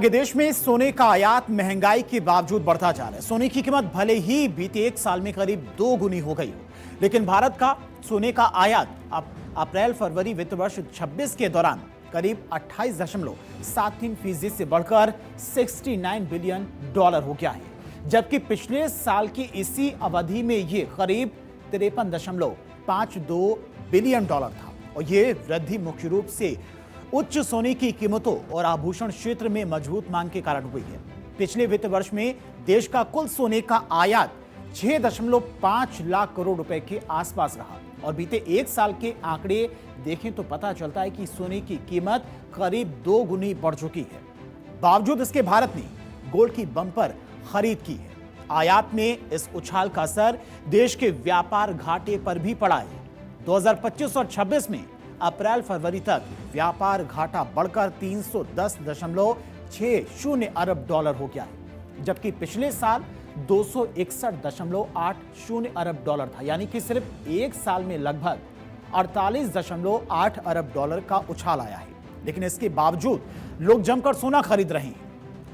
कि देश में सोने का आयात महंगाई के बावजूद बढ़ता जा रहा है। सोने की कीमत भले ही बीते एक साल में करीब 2 गुनी हो गई हो, लेकिन भारत का सोने का आयात अप्रैल फरवरी वित्त वर्ष 26 के दौरान करीब 28.73% से बढ़कर 69 बिलियन डॉलर हो गया है, जबकि पिछले साल की इसी अवधि में ये करीब 53.52 बिलियन डॉलर था। और ये वृद्धि मुख्य रूप से उच्च सोने की कीमतों और आभूषण क्षेत्र में मजबूत मांग के कारण हुई है। पिछले वित्त वर्ष में देश का कुल सोने का आयात 6.5 लाख करोड़ रुपए के आसपास रहा और बीते एक साल के आंकड़े देखें तो पता चलता है कि सोने की कीमत करीब 2 गुनी बढ़ चुकी है। बावजूद इसके भारत ने गोल्ड की बम्पर खरीद की है। आयात में इस उछाल का असर देश के व्यापार घाटे पर भी पड़ा है। 2025 और 26 में अप्रैल फरवरी तक व्यापार घाटा बढ़कर 310.60 अरब डॉलर हो गया है, जबकि पिछले साल 261.80 अरब डॉलर था। यानी कि सिर्फ एक साल में लगभग 48.8 अरब डॉलर का उछाल आया है। लेकिन इसके बावजूद लोग जमकर सोना खरीद रहे हैं।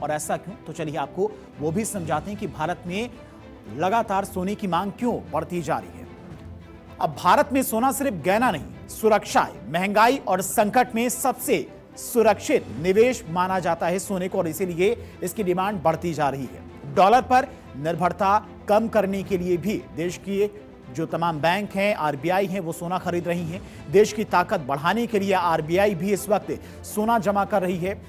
और ऐसा क्यों? तो चलिए आपको वो भी समझाते हैं कि भारत में लगातार सोने की मांग क्यों बढ़ती जा रही है। अब भारत में सोना सिर्फ गहना नहीं, सुरक्षा है। महंगाई और संकट में सबसे सुरक्षित निवेश माना जाता है सोने को, और इसीलिए इसकी डिमांड बढ़ती जा रही है। डॉलर पर निर्भरता कम करने के लिए भी देश की जो तमाम बैंक हैं, आरबीआई हैं, वो सोना खरीद रही हैं। देश की ताकत बढ़ाने के लिए आरबीआई भी इस वक्त सोना जमा कर रही है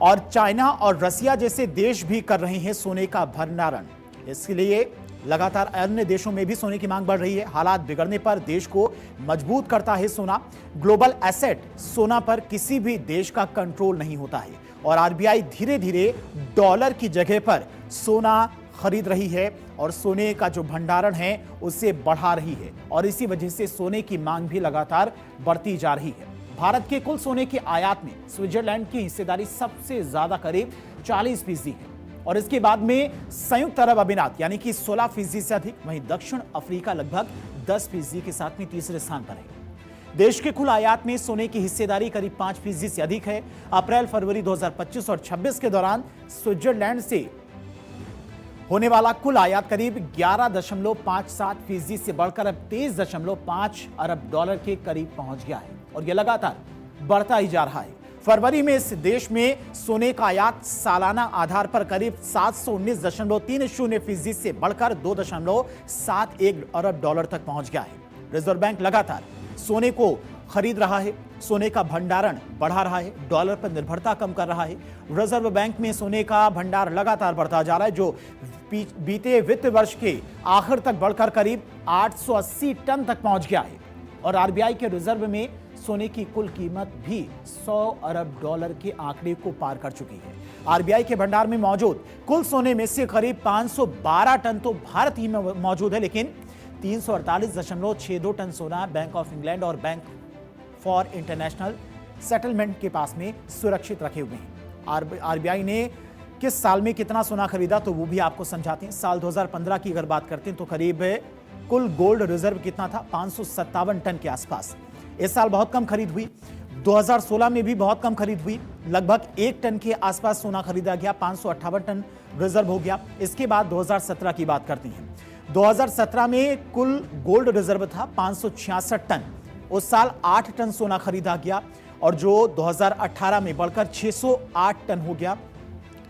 और चाइना और रसिया जैसे देश भी कर रहे हैं सोने का भंडारण। इसके लिए लगातार अन्य देशों में भी सोने की मांग बढ़ रही है। हालात बिगड़ने पर देश को मजबूत करता है सोना। ग्लोबल एसेट सोना पर किसी भी देश का कंट्रोल नहीं होता है और आरबीआई धीरे धीरे डॉलर की जगह पर सोना खरीद रही है और सोने का जो भंडारण है उसे बढ़ा रही है और इसी वजह से सोने की मांग भी लगातार बढ़ती जा रही है। भारत के कुल सोने के आयात में स्विट्जरलैंड की हिस्सेदारी सबसे ज्यादा करीब 40% है और इसके बाद में संयुक्त अरब अमीरात यानी कि 16% से अधिक, वहीं दक्षिण अफ्रीका लगभग 10% के साथ में तीसरे स्थान पर है। देश के कुल आयात में सोने की हिस्सेदारी करीब 5% से अधिक है। अप्रैल फरवरी 2025 और 26 के दौरान स्विट्जरलैंड से होने वाला कुल आयात करीब 11.57% से बढ़कर अब 23.5 अरब डॉलर के करीब पहुंच गया है और यह लगातार बढ़ता ही जा रहा है। फरवरी में इस देश में सोने का आयात सालाना आधार पर करीब 719.30% से बढ़कर 2.71 अरब डॉलर तक पहुंच गया है। रिजर्व बैंक लगातार सोने को खरीद रहा है, सोने का भंडारण बढ़ा रहा है, डॉलर पर निर्भरता कम कर रहा है। रिजर्व बैंक में सोने का भंडार लगातार बढ़ता जा रहा है, जो बीते वित्त वर्ष के आखिर तक बढ़कर करीब 880 टन तक पहुंच गया है और आरबीआई के रिजर्व में सोने की कुल कीमत भी 100 अरब डॉलर के आंकड़े को पार कर चुकी है। आरबीआई के भंडार में मौजूद कुल सोने में से करीब 512 टन तो भारत ही में मौजूद है, लेकिन 348.62 टन सोना बैंक ऑफ इंग्लैंड और बैंक फॉर इंटरनेशनल सेटलमेंट के पास में सुरक्षित रखे हुए हैं। आरबीआई ने किस साल में कितना सोना खरीदा तो वो भी आपको समझाते हैं। साल 2015 की अगर बात करते हैं तो करीब कुल गोल्ड रिजर्व कितना था? 557 टन के आसपास। इस साल बहुत कम खरीद हुई। 2016 में भी बहुत कम खरीद हुई, लगभग 1 टन के आसपास सोना खरीदा गया, 558 टन रिजर्व हो गया। इसके बाद 2017 की बात करते हैं। 2017 में कुल गोल्ड रिजर्व था 566 टन। उस साल 8 टन सोना खरीदा गया और जो 2018 में बढ़कर 608 टन हो गया,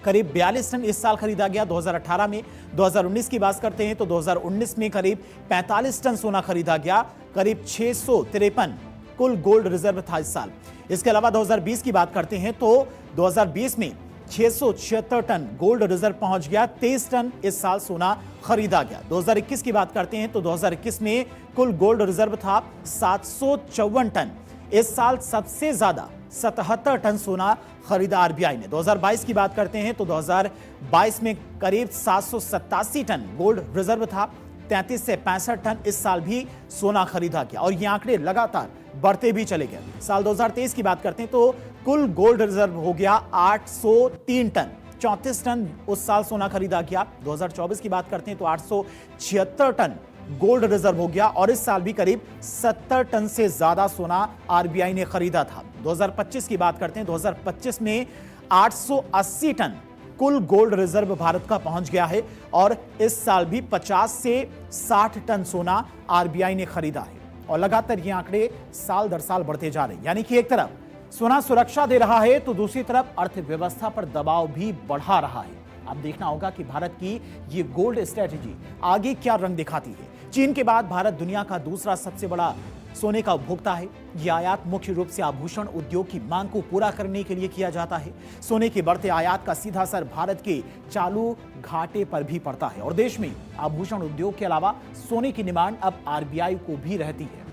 करीब 42 टन इस साल खरीदा गया 2018 में। 2019 की बात करते हैं तो 2019 में करीब 45 टन सोना खरीदा गया, करीब 653 कुल गोल्ड रिजर्व था इस साल। इसके अलावा 2020 की बात करते हैं तो 2020 में 676 टन गोल्ड रिजर्व पहुंच गया, 23 टन इस साल सोना खरीदा गया। 2021 की बात करते हैं तो 2021 में कुल गोल्ड रिजर्व था 754 टन। इस साल सबसे ज्यादा 77 टन सोना खरीदा आरबीआई ने। 2022 की बात करते हैं तो 2022 में करीब 787 टन गोल्ड रिजर्व था, 33 से 65 टन इस साल भी सोना खरीदा गया और ये आंकड़े लगातार बढ़ते भी चले गए। साल 2023 की बात करते हैं तो कुल गोल्ड रिजर्व हो गया 803 टन, 34 टन उस साल सोना खरीदा गया। 2024 की बात करते हैं तो 876 टन गोल्ड रिजर्व हो गया और इस साल भी करीब 70 टन से ज्यादा सोना आरबीआई ने खरीदा था। 2025 की बात करते हैं, 2025 में 880 टन कुल गोल्ड रिजर्व भारत का पहुंच गया है और इस साल भी 50 से 60 टन सोना आरबीआई ने खरीदा है और लगातार ये आंकड़े साल दर साल बढ़ते जा रहे हैं। यानी कि एक तरफ सोना सुरक्षा दे रहा है तो दूसरी तरफ अर्थव्यवस्था पर दबाव भी बढ़ा रहा है। अब देखना होगा कि भारत की ये गोल्ड स्ट्रेटेजी आगे क्या रंग दिखाती है। चीन के बाद भारत दुनिया का दूसरा सबसे बड़ा सोने का उपभोक्ता है। यह आयात मुख्य रूप से आभूषण उद्योग की मांग को पूरा करने के लिए किया जाता है। सोने के बढ़ते आयात का सीधा असर भारत के चालू घाटे पर भी पड़ता है और देश में आभूषण उद्योग के अलावा सोने की डिमांड अब आरबीआई को भी रहती है।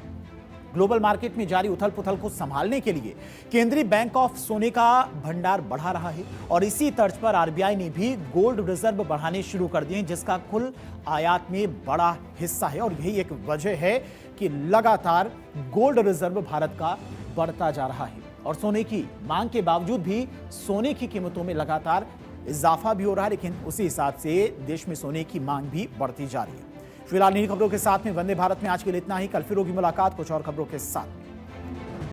ग्लोबल मार्केट में जारी उथल पुथल को संभालने के लिए केंद्रीय बैंक ऑफ सोने का भंडार बढ़ा रहा है और इसी तर्ज पर आरबीआई ने भी गोल्ड रिजर्व बढ़ाने शुरू कर दिए हैं, जिसका कुल आयात में बड़ा हिस्सा है और यही एक वजह है कि लगातार गोल्ड रिजर्व भारत का बढ़ता जा रहा है और सोने की मांग के बावजूद भी सोने की कीमतों में लगातार इजाफा भी हो रहा है, लेकिन उसी हिसाब से देश में सोने की मांग भी बढ़ती जा रही है। फिलहाल इन्हीं खबरों के साथ में वंदे भारत में आज के लिए इतना ही। कल फिर होगी मुलाकात कुछ और खबरों के साथ।